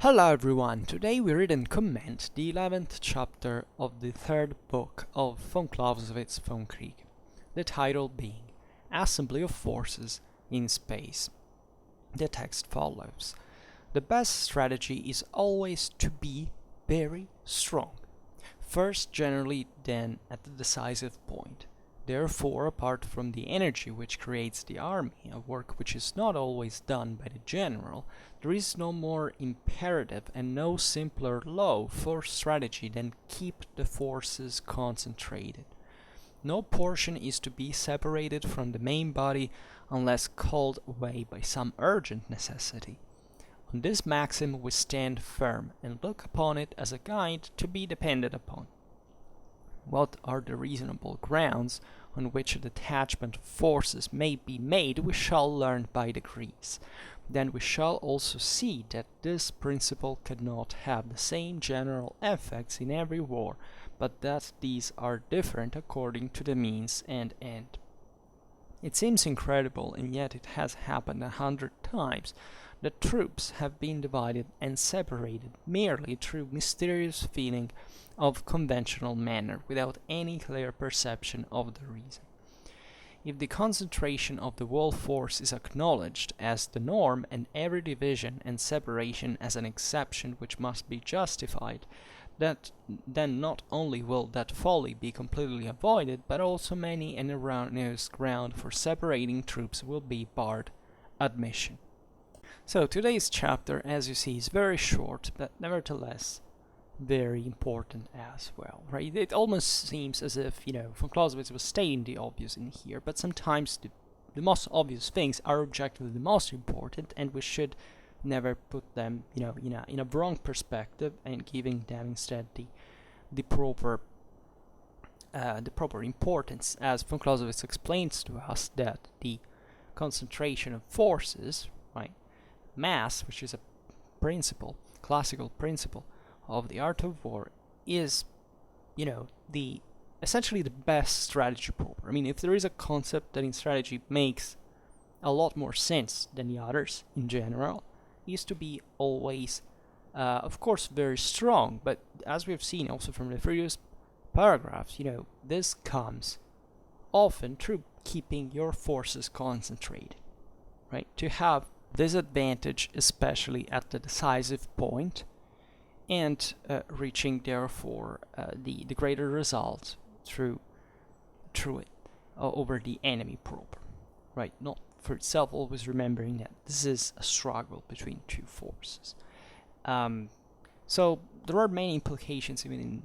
Hello everyone, today we read and comment the 11th chapter of the third book of von Clausewitz' Vom Kriege, the title being Assembly of Forces in Space. The text follows: the best strategy is always to be very strong, first generally, then at the decisive point. Therefore, apart from the energy which creates the army, a work which is not always done by the general, there is no more imperative and no simpler law for strategy than keep the forces concentrated. No portion is to be separated from the main body unless called away by some urgent necessity. On this maxim we stand firm and look upon it as a guide to be depended upon. What are the reasonable grounds on which a detachment of forces may be made we shall learn by degrees. Then we shall also see that this principle cannot have the same general effects in every war, but that these are different according to the means and end. It seems incredible, and yet it has happened 100 times, that troops have been divided and separated merely through mysterious feeling of conventional manner, without any clear perception of the reason. If the concentration of the whole force is acknowledged as the norm, and every division and separation as an exception which must be justified, then not only will that folly be completely avoided, but also many an erroneous ground for separating troops will be barred admission. So today's chapter, as you see, is very short, but nevertheless very important as well, right? It almost seems as if, von Clausewitz was stating the obvious in here, but sometimes the most obvious things are objectively the most important, and we should never put them, in a wrong perspective, and giving them instead the proper importance, as von Clausewitz explains to us that the concentration of forces, right, mass, which is a principle, classical principle of the art of war, is, essentially the best strategy proper. I mean, if there is a concept that in strategy makes a lot more sense than the others in general, is to be always, of course, very strong. But as we've seen also from the previous paragraphs, this comes often through keeping your forces concentrated, right? To have this advantage, especially at the decisive point, and reaching therefore the greater results through it over the enemy proper, right? Not for itself, always remembering that this is a struggle between two forces. So there are many implications even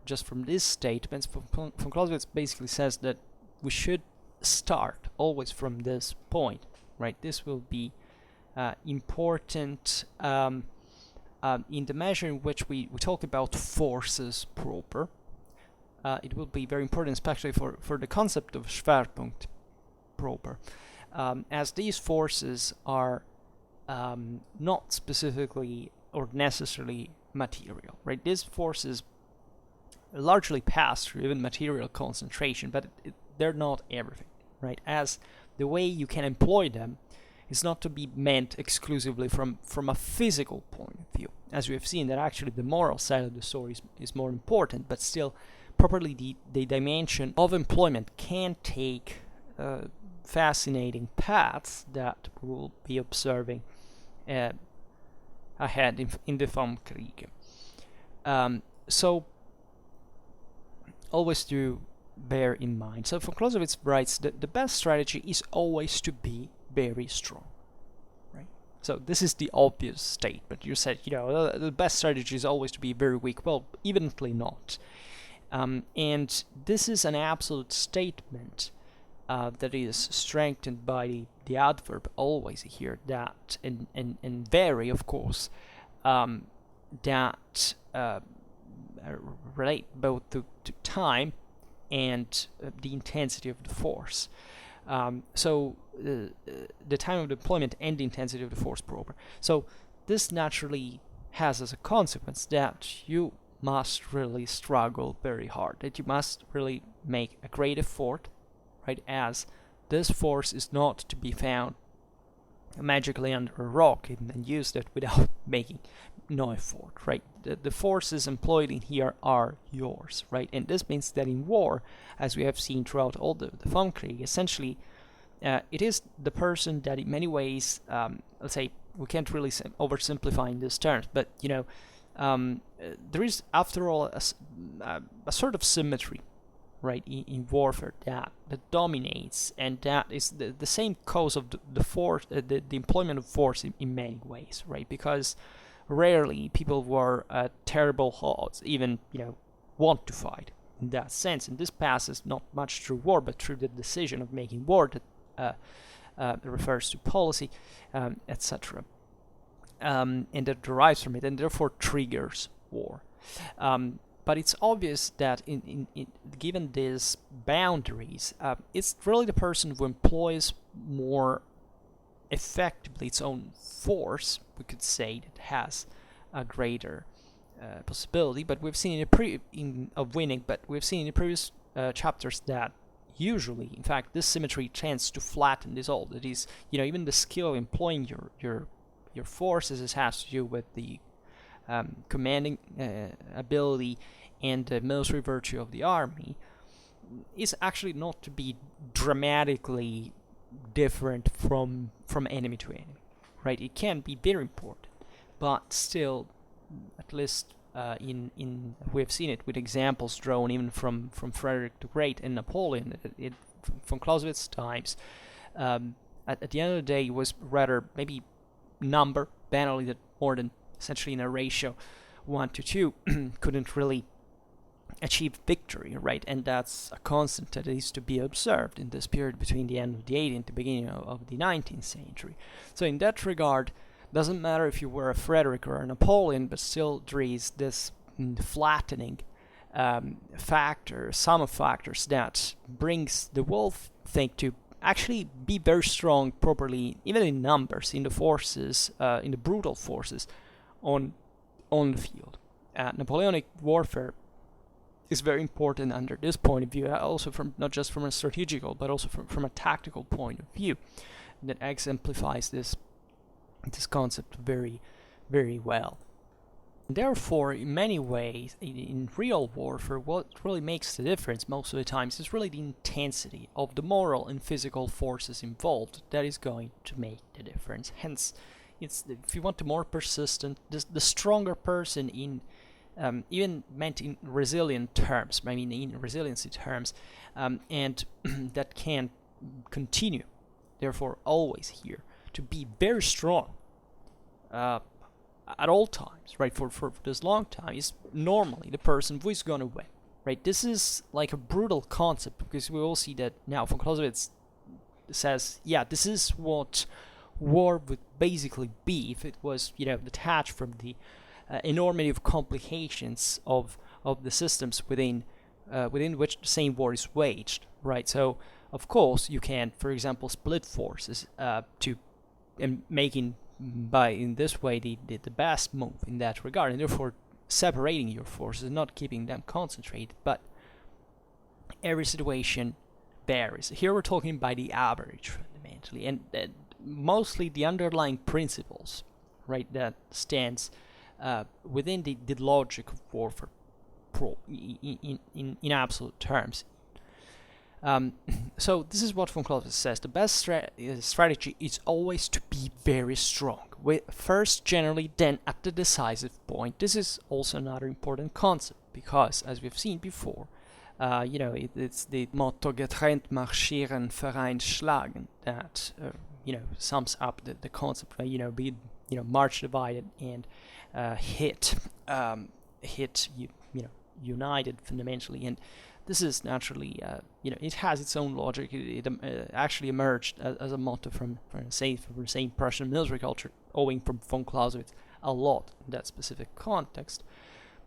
just from this statement. Von Clausewitz basically says that we should start always from this point, right? This will be important in the measure in which we talk about forces proper. It will be very important, especially for the concept of Schwerpunkt proper, as these forces are not specifically or necessarily material, right? These forces largely pass through even material concentration, but they're not everything, right? As the way you can employ them is not to be meant exclusively from a physical point of view, as we have seen that actually the moral side of the story is more important, but still properly the dimension of employment can take fascinating paths that we will be observing ahead in the Vom Kriege. So always to bear in mind. So von Clausewitz writes that the best strategy is always to be very strong, right? So this is the obvious statement. You said, the best strategy is always to be very weak. Well, evidently not. And this is an absolute statement that is strengthened by the adverb always here, that, and very, of course, that relate both to time and the intensity of the force. So the time of deployment and the intensity of the force proper. So this naturally has as a consequence that you must really struggle very hard, that you must really make a great effort, right? As this force is not to be found magically under a rock and used it without making no effort, right? The forces employed in here are yours, right? And this means that in war, as we have seen throughout all the Vom Kriege, essentially it is the person that in many ways, let's say, we can't really oversimplify in these terms, but there is, after all, a sort of symmetry, right, in warfare that dominates, and that is the same cause of the force, the employment of force in many ways, right? Because rarely people were terrible odds even want to fight in that sense, and this passes not much through war, but through the decision of making war that refers to policy, etc. And that derives from it, and therefore triggers war. But it's obvious that given these boundaries, it's really the person who employs more effectively its own force, we could say, that has a greater possibility. But we've seen of winning. But we've seen in the previous chapters that usually, in fact, this symmetry tends to flatten this all. That is, even the skill of employing your forces has to do with the commanding ability and the military virtue of the army, is actually not to be dramatically different from enemy to enemy, right? It can be very important, but still, at least we've seen it with examples drawn even from Frederick the Great and Napoleon, from Clausewitz times. At the end of the day, it was rather maybe number, banally, that more than essentially in a ratio 1 to 2 couldn't really achieve victory, right? And that's a constant that is to be observed in this period between the end of the 18th and the beginning of the 19th century. So in that regard, doesn't matter if you were a Frederick or a Napoleon, but still there is this flattening factor, sum of factors that brings the wolf thing to actually be very strong properly, even in numbers, in the forces, in the brutal forces on the field. Napoleonic warfare is very important under this point of view, also from not just from a strategical, but also from a tactical point of view, that exemplifies this concept very, very well. Therefore, in many ways, in real warfare, what really makes the difference most of the times is really the intensity of the moral and physical forces involved that is going to make the difference. Hence, if you want the more persistent, the stronger person in even meant in resilient terms, I mean in resiliency terms, and that can continue, therefore always here, to be very strong at all times, right, for this long time, is normally the person who is going to win, right? This is like a brutal concept, because we all see that now. Von Clausewitz says, yeah, this is what war would basically be if it was, detached from the enormity of complications of the systems within which the same war is waged, right? So, of course, you can, for example, split forces making by in this way the best move in that regard, and therefore separating your forces, not keeping them concentrated. But every situation varies. Here we're talking by the average fundamentally, and mostly the underlying principles, right, that stands within the logic of warfare in absolute terms. So this is what von Clausewitz says. The best strategy is always to be very strong. First generally, then at the decisive point. This is also another important concept, because, as we've seen before, it's the motto "Getrennt marschieren, vereint schlagen" that sums up the concept. Be march divided and hit united fundamentally. And this is naturally, it has its own logic. It actually emerged as a motto from the same Prussian military culture, owing from von Clausewitz a lot in that specific context.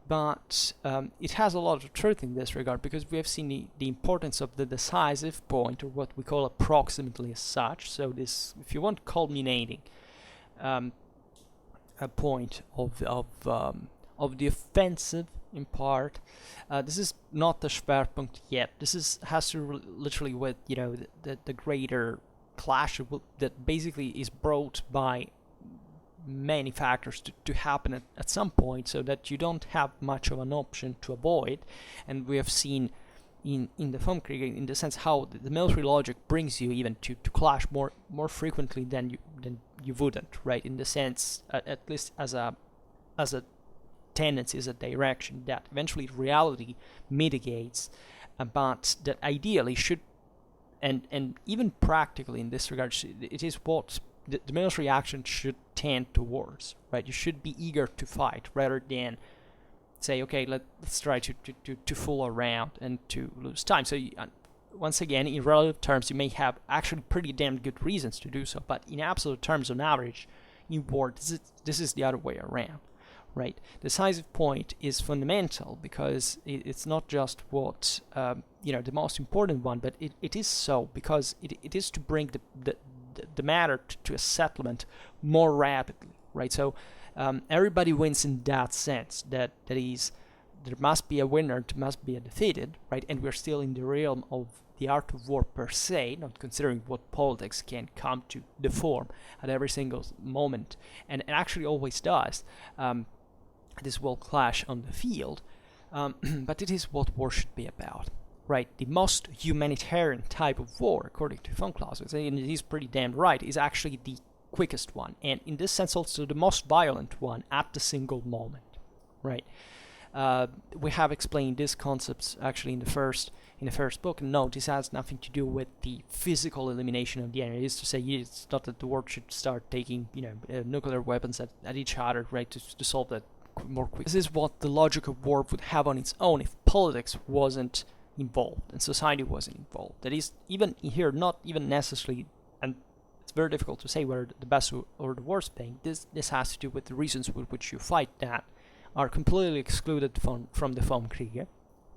But it has a lot of truth in this regard, because we have seen the importance of the decisive point, or what we call approximately as such. So this, if you want, culminating a point of the offensive in part. This is not the Schwerpunkt yet. This has to literally with the greater clash that basically is brought by many factors to happen at some point, so that you don't have much of an option to avoid. And we have seen in the Vom Kriege, in the sense how the military logic brings you even to clash more frequently than you wouldn't, right? In the sense, at least as a tendency, as a direction, that eventually reality mitigates, but that ideally should, and even practically in this regard, it is what the military action should tend towards, right? You should be eager to fight rather than say, okay, let's try to fool around and to lose time. So once again, in relative terms, you may have actually pretty damn good reasons to do so, but in absolute terms, on average, in war, this is the other way around, right? The decisive point is fundamental because it's not just what the most important one, but it is so because it is to bring the matter to a settlement more rapidly, right? So everybody wins in that sense. That is, there must be a winner, there must be a defeated, right? And we're still in the realm of the art of war per se, not considering what politics can come to deform at every single moment, and it actually always does. This will clash on the field, but it is what war should be about. Right, the most humanitarian type of war, according to Von Clausewitz, and he's pretty damn right, is actually the quickest one, and in this sense also the most violent one at the single moment. Right, we have explained these concepts actually in the first book. And no, this has nothing to do with the physical elimination of the enemy. It is to say, it's not that the world should start taking nuclear weapons at each other, right, to solve that more quickly. This is what the logic of war would have on its own if politics wasn't involved and society wasn't involved. That is, even here, not even necessarily, and it's very difficult to say whether the best or the worst thing. This has to do with the reasons with which you fight that are completely excluded from the Vom Kriege,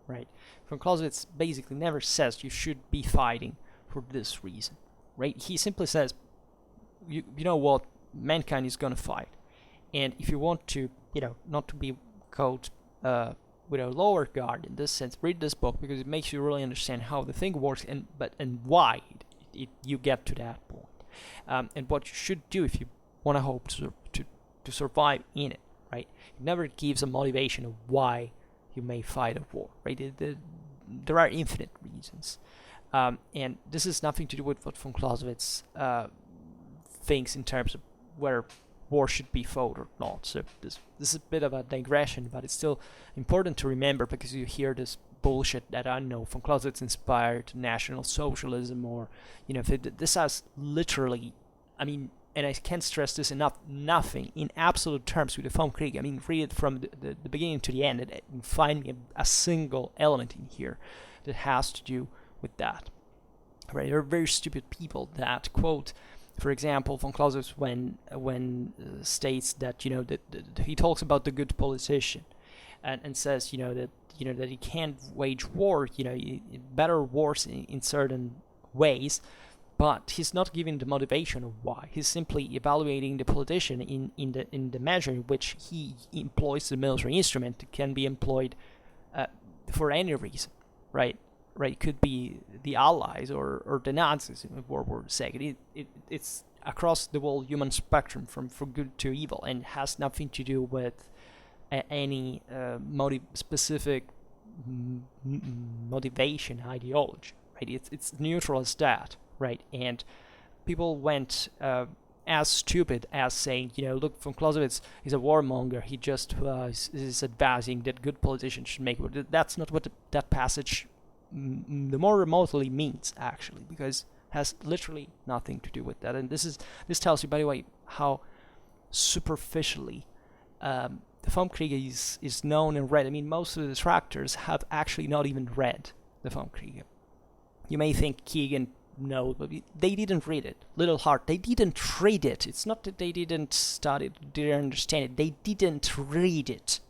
right? Von Clausewitz basically never says you should be fighting for this reason, right? He simply says, you know what, mankind is gonna fight, and if you want to, not to be called with a lower guard in this sense, read this book because it makes you really understand how the thing works and why you get to that point, and what you should do if you want to hope to survive in it, right? It never gives a motivation of why you may fight a war, right? There are infinite reasons, and this has nothing to do with what von Clausewitz thinks in terms of whether war should be fought or not. So this is a bit of a digression, but it's still important to remember because you hear this bullshit that I know von Clausewitz inspired National Socialism, or this has literally, and I can't stress this enough, nothing in absolute terms with the Vom Kriege. Read it from the beginning to the end and find me a single element in here that has to do with that. Right? There are very stupid people that quote, for example, von Clausewitz when states that that he talks about the good politician, and says that he can't wage war, better wars in certain ways, but he's not giving the motivation of why. He's simply evaluating the politician in the measure in which he employs the military instrument that can be employed for any reason, right? Right, it could be the Allies or the Nazis in World War II. It's across the whole human spectrum from good to evil, and has nothing to do with any specific motivation, ideology. Right, it's neutral as that. Right, and people went as stupid as saying, look, von Clausewitz is a warmonger. He just is advising that good politicians should make war. That's not what that passage the more remotely means, actually, because it has literally nothing to do with that. And this tells you, by the way, how superficially the Vom Kriege is known and read. Most of the detractors have actually not even read the Vom Kriege. You may think Keegan knows, but they didn't read it. Little Heart, they didn't read it. It's not that they didn't study it, didn't understand it. They didn't read it.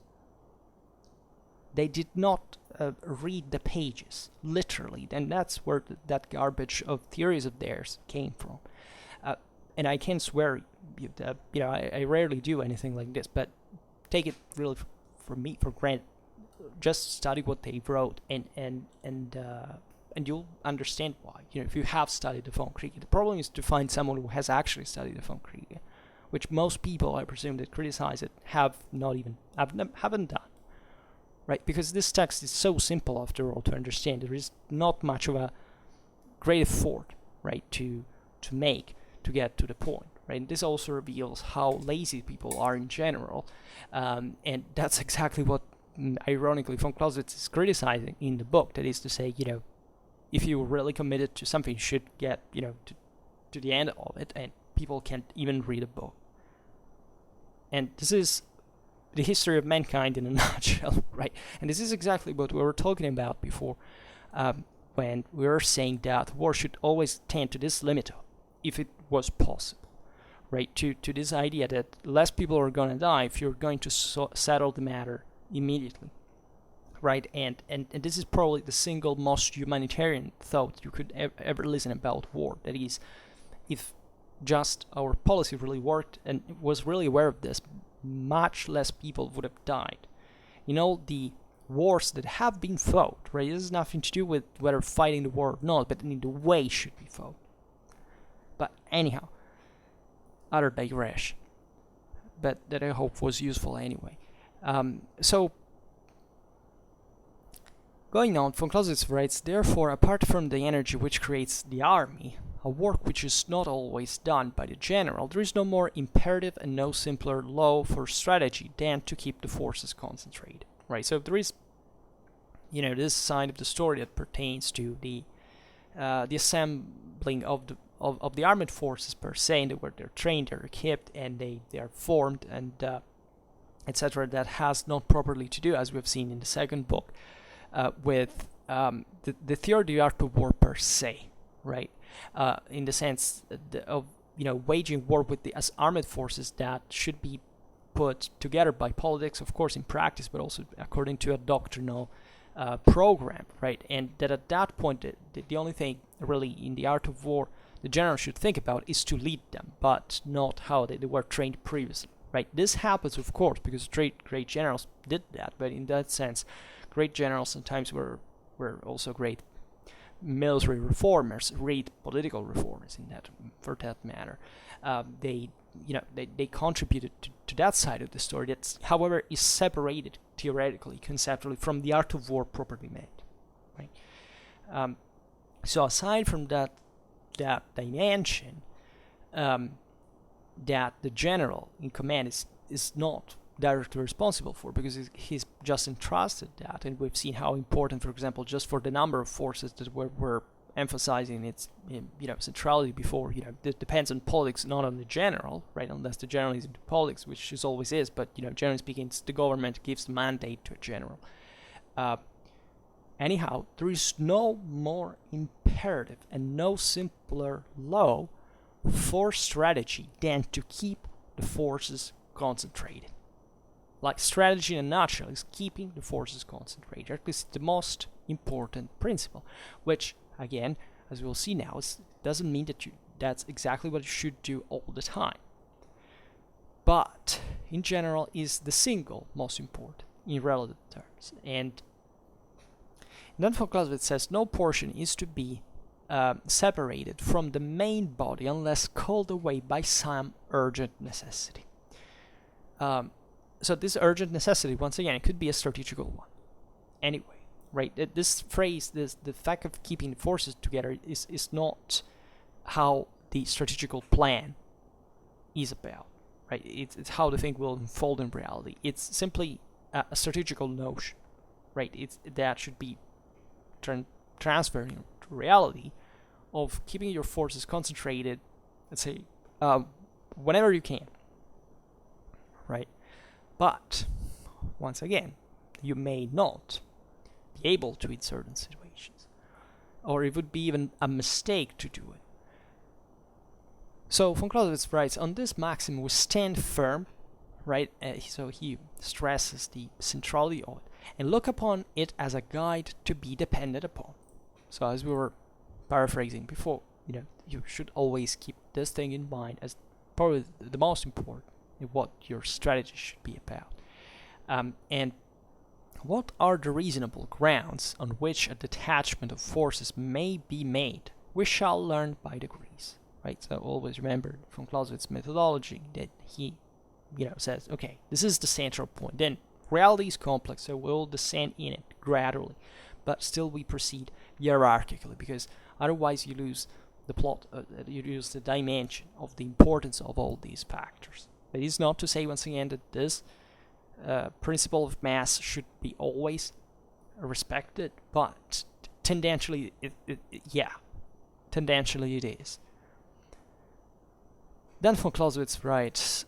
They did not read the pages, literally, and that's where that garbage of theories of theirs came from. And I can swear that I rarely do anything like this, but take it really for granted. Just study what they wrote and and you'll understand why. If you have studied the Vom Kriege, the problem is to find someone who has actually studied the Vom Kriege, which most people, I presume, that criticize it haven't done, right? Because this text is so simple, after all, to understand. There is not much of a great effort, right, to make to get to the point, right? And this also reveals how lazy people are in general, and that's exactly what, ironically, von Clausewitz is criticizing in the book. That is to say, if you're really committed to something, you should get, to the end of it, and people can't even read a book. And this is the history of mankind in a nutshell, right? And this is exactly what we were talking about before, when we were saying that war should always tend to this limit, if it was possible, right? To this idea that less people are going to die if you're going to settle the matter immediately, right? And this is probably the single most humanitarian thought you could ever listen about war. That is, if just our policy really worked and was really aware of this, much less people would have died. The wars that have been fought, right? This has nothing to do with whether fighting the war or not, but in the way it should be fought. But anyhow, other digression, but that I hope was useful anyway. So, going on, von Clausewitz writes, therefore, apart from the energy which creates the army, a work which is not always done by the general, there is no more imperative and no simpler law for strategy than to keep the forces concentrated, right? So there is, this side of the story that pertains to the assembling of the armed forces per se, and where they're trained, they're equipped, and they are formed, and etc. That has not properly to do, as we've seen in the second book, with the theory of the art of war per se, right? In the sense of waging war with the armed forces that should be put together by politics, of course, in practice, but also according to a doctrinal program, right? And that at that point, the only thing really in the art of war the general should think about is to lead them, but not how they were trained previously, right? This happens, of course, because great generals did that, but in that sense, great generals sometimes were also great military reformers, great political reformers for that matter. They contributed to that side of the story that, however, is separated theoretically, conceptually, from the art of war properly made, right? So aside from that dimension, that the general in command is not directly responsible for, because he's just entrusted that, and we've seen how important, for example, just for the number of forces that we're emphasizing its centrality before, it depends on politics, not on the general, right? Unless the general is into politics, which is always is, but generally speaking, the government gives mandate to a general. Anyhow, there is no more imperative and no simpler law for strategy than to keep the forces concentrated. Like strategy in a nutshell is keeping the forces concentrated. At least the most important principle, which again, as we'll see now, doesn't mean that's exactly what you should do all the time. But in general is the single most important in relative terms. And then von Clausewitz says no portion is to be separated from the main body unless called away by some urgent necessity. So this urgent necessity, once again, it could be a strategical one. Anyway, right? This phrase, the fact of keeping the forces together is not how the strategical plan is about, right? It's how the thing will unfold in reality. It's simply a strategical notion, right? That should be transferring to reality of keeping your forces concentrated, let's say, whenever you can, right? But, once again, you may not be able to in certain situations, or it would be even a mistake to do it. So, von Clausewitz writes, on this maxim we stand firm, right? So he stresses the centrality of it, and look upon it as a guide to be depended upon. So, as we were paraphrasing before, you should always keep this thing in mind as probably the most important in what your strategy should be about. And What are the reasonable grounds on which a detachment of forces may be made? We shall learn by degrees, right? So always remember from Clausewitz's methodology that he, says, okay, this is the central point. Then reality is complex, so we'll descend in it gradually, but still we proceed hierarchically, because otherwise you lose the plot, you lose the dimension of the importance of all these factors. It is not to say, once again, that this principle of mass should be always respected, but tendentially, tendentially it is. Then von Clausewitz writes,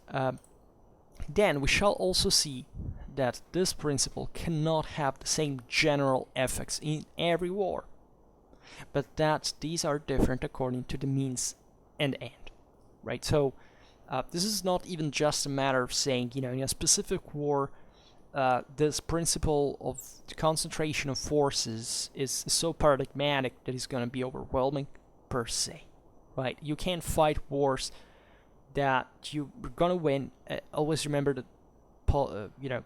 then we shall also see that this principle cannot have the same general effects in every war, but that these are different according to the means and end, right? So this is not even just a matter of saying, in a specific war, this principle of the concentration of forces is so paradigmatic that it's going to be overwhelming per se, right? You can't fight wars that you're going to win. Always remember that,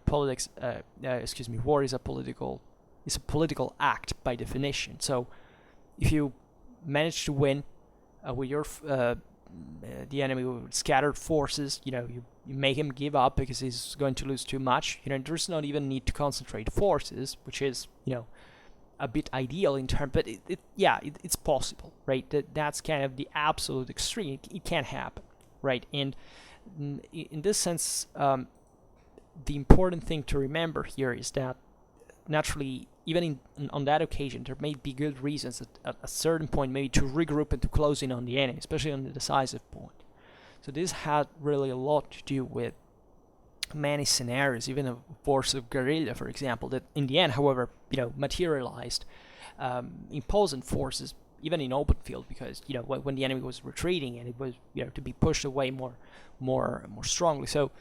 politics. War is a political act by definition. So if you manage to win with your the enemy with scattered forces, you make him give up because he's going to lose too much. There's not even need to concentrate forces, which is a bit ideal in terms, but it's possible, right? That's kind of the absolute extreme. It can't happen, right? And in this sense, the important thing to remember here is that naturally, even on that occasion, there may be good reasons at a certain point maybe to regroup and to close in on the enemy, especially on the decisive point. So this had really a lot to do with many scenarios, even a force of guerrilla, for example, that in the end, however, materialized imposing forces, even in open field, because when the enemy was retreating and it was to be pushed away more strongly. So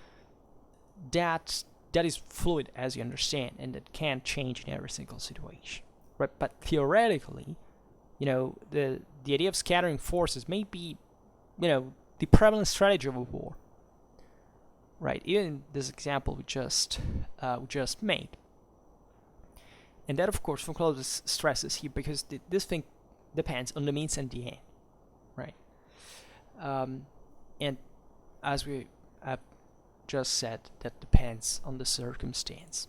that is fluid, as you understand, and it can change in every single situation, right? But theoretically, the idea of scattering forces may be, the prevalent strategy of a war, right? Even this example we just made, and that, of course, von Clausewitz stresses here, because this thing depends on the means and the end, right? And as we have just said, that depends on the circumstance.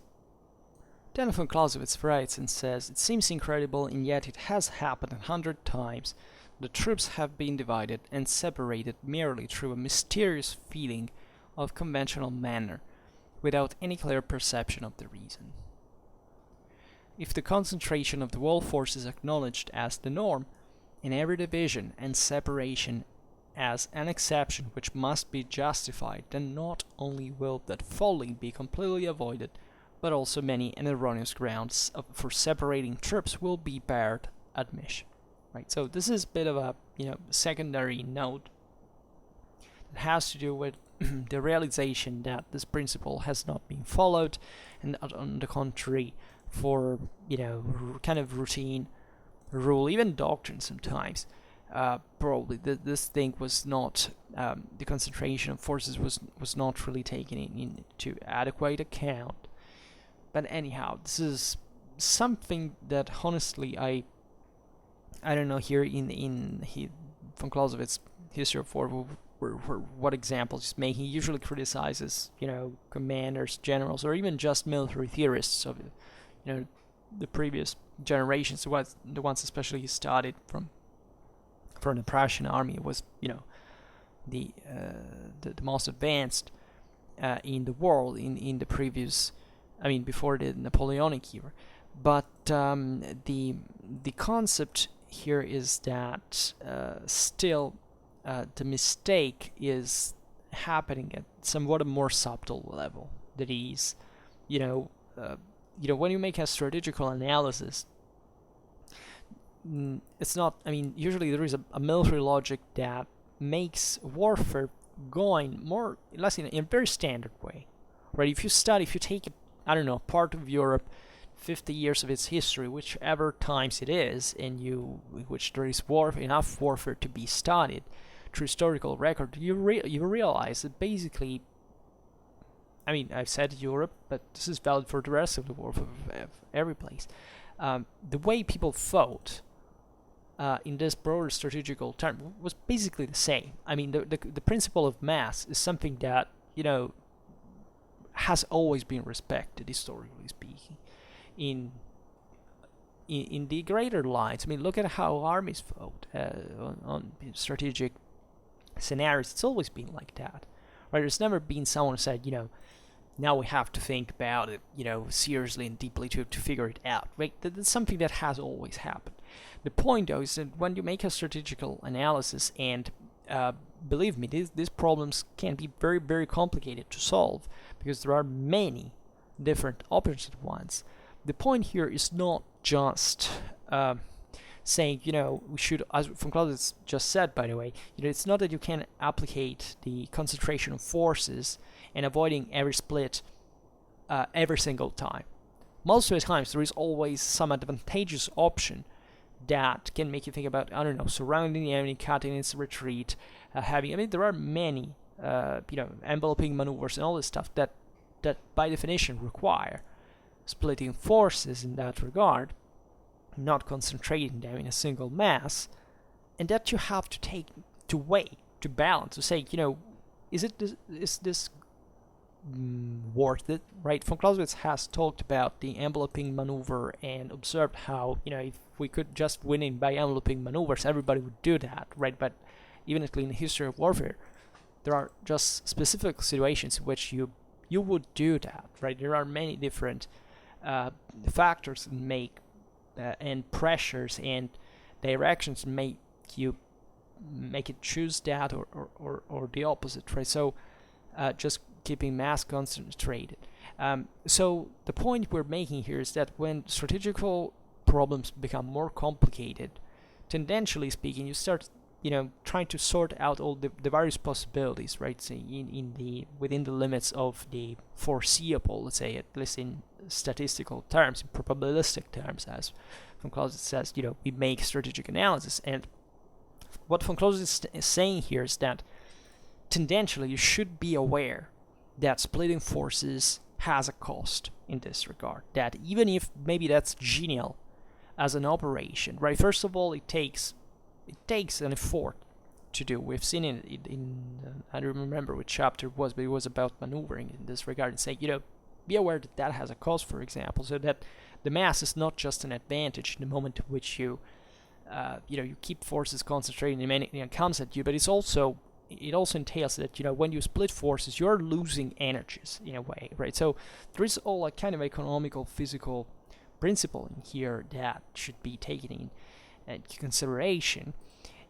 Then von Clausewitz writes and says, it seems incredible, and yet it has happened 100 times. The troops have been divided and separated merely through a mysterious feeling of conventional manner, without any clear perception of the reason. If the concentration of the whole force is acknowledged as the norm, in every division and separation as an exception which must be justified, then not only will that folly be completely avoided, but also many and erroneous grounds for separating troops will be barred admission. Right. So this is a bit of a secondary note that has to do with the realization that this principle has not been followed, and on the contrary, for kind of routine rule, even doctrine sometimes. Probably this thing was not, the concentration of forces was not really taken into adequate account. But anyhow, this is something that honestly I don't know here in von Clausewitz History of War what examples he's making. He usually criticizes commanders, generals, or even just military theorists of the previous generations, the ones especially he studied from the Prussian army, was the most advanced in the world in the previous, before the Napoleonic era. But the concept here is that still the mistake is happening at somewhat a more subtle level. That is, when you make a strategical analysis, it's not, usually there is a military logic that makes warfare going more or less in a very standard way, right? If you take, part of Europe, 50 years of its history, whichever times it is, and which there is enough warfare to be studied through historical record, you realize that basically I mean, I've said Europe, but this is valid for the rest of the world, of every place. The way people fought in this broader strategical term was basically the same. I mean, the principle of mass is something that, has always been respected, historically speaking. In the greater lines, I mean, look at how armies fought on strategic scenarios. It's always been like that, right? There's never been someone who said, now we have to think about it, seriously and deeply to figure it out, right? That's something that has always happened. The point, though, is that when you make a strategical analysis, and believe me, these problems can be very, very complicated to solve because there are many different options at once. The point here is not just saying, we should, as Von Clausewitz just said, by the way, it's not that you can applicate the concentration of forces and avoiding every split every single time. Most of the times, there is always some advantageous option that can make you think about, I don't know, surrounding the enemy, cutting its retreat, there are many, enveloping maneuvers and all this stuff that by definition require splitting forces in that regard, not concentrating them in a single mass, and that you have to take to weigh, to balance, to say, is this worth it, right? Von Clausewitz has talked about the enveloping maneuver and observed how, if we could just win in by enveloping maneuvers, everybody would do that, right? But even in the history of warfare, there are just specific situations in which you would do that, right? There are many different factors that make and pressures and directions make it choose that or the opposite, right? So just keeping mass concentrated. So the point we're making here is that when strategical problems become more complicated, tendentially speaking, you start trying to sort out all the various possibilities, right? So within the limits of the foreseeable, let's say, at least in statistical terms, in probabilistic terms, as Von Clausewitz says, we make strategic analysis. And what Von Clausewitz is saying here is that tendentially you should be aware that splitting forces has a cost in this regard. That even if maybe that's genial as an operation, right? First of all, it takes an effort to do. We've seen it in I don't remember which chapter it was, but it was about maneuvering in this regard, and saying, be aware that has a cost, for example, so that the mass is not just an advantage in the moment in which you keep forces concentrated and anything comes at you, but it also entails that when you split forces, you're losing energies in a way, right? So there is all a kind of economical, physical principle in here that should be taken into consideration,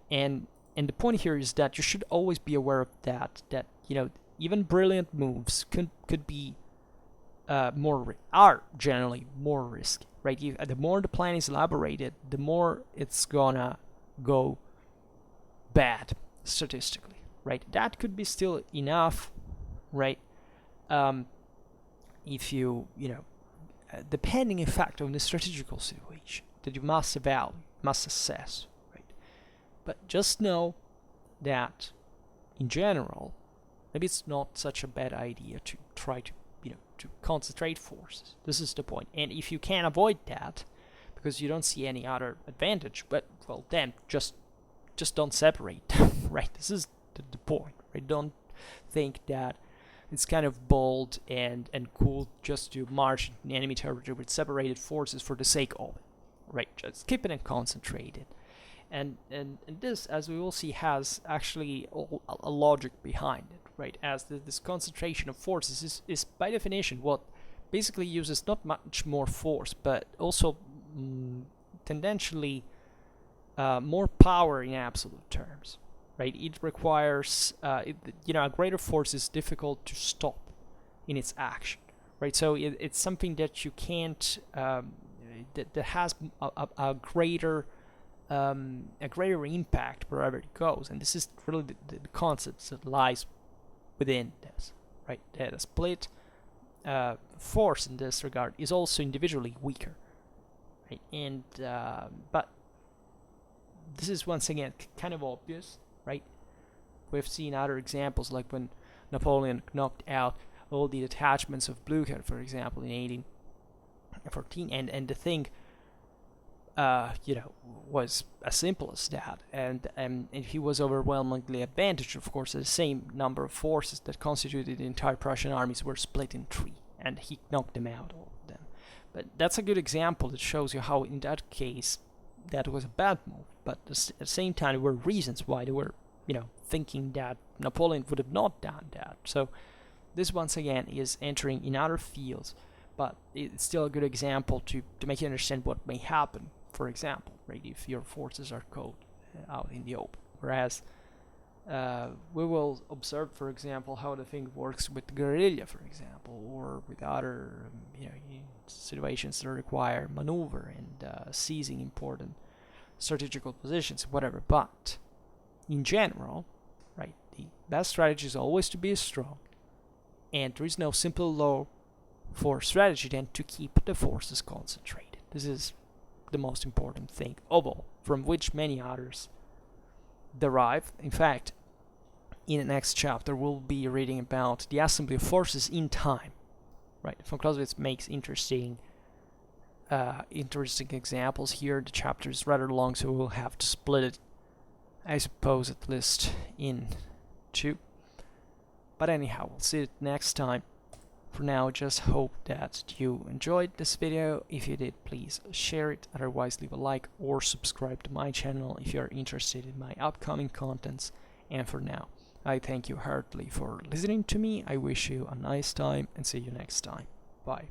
and the point here is that you should always be aware of that even brilliant moves could be are generally more risky, right? The more the plan is elaborated, the more it's gonna go bad statistically, right? That could be still enough, right? If depending in fact on the strategical situation that you must evaluate, must assess, right? But just know that in general, maybe it's not such a bad idea to try to to concentrate forces. This is the point. And if you can avoid that because you don't see any other advantage, then just don't separate them, right? This is the point, right? Don't think that it's kind of bold and cool just to march in enemy territory with separated forces for the sake of it, right? Just keep it concentrated. And this, as we will see, has actually a logic behind it, right? As this concentration of forces is by definition what basically uses not much more force, but also tendentially more power in absolute terms, right? It requires, a greater force is difficult to stop in its action, right? So it's something that you can't, that has a greater impact wherever it goes, and this is really the concept that lies within this, right? That a split force in this regard is also individually weaker, right? And but this is once again kind of obvious, right? We've seen other examples, like when Napoleon knocked out all the attachments of Blücher, for example, in 1814, and the thing, was as simple as that, and he was overwhelmingly advantaged. Of course, the same number of forces that constituted the entire Prussian armies were split in three, and he knocked them out, all of them. But that's a good example that shows you how, in that case, that was a bad move. But at the same time, there were reasons why they were, thinking that Napoleon would have not done that. So this, once again, is entering in other fields, but it's still a good example to make you understand what may happen. For example, right, if your forces are caught out in the open. Whereas we will observe, for example, how the thing works with guerrilla, for example, or with other situations that require maneuver and seizing important strategical positions, whatever. But in general, right, the best strategy is always to be strong, and there is no simple law for strategy than to keep the forces concentrated. This is the most important thing of all, from which many others derive. In fact, in the next chapter we'll be reading about the assembly of forces in time. Right, von Clausewitz makes interesting examples here. The chapter is rather long, so we'll have to split it, I suppose, at least in two. But anyhow, we'll see it next time. For now, just hope that you enjoyed this video. If you did, please share it. Otherwise, leave a like or subscribe to my channel if you're interested in my upcoming contents. And for now, I thank you heartily for listening to me. I wish you a nice time and see you next time. Bye.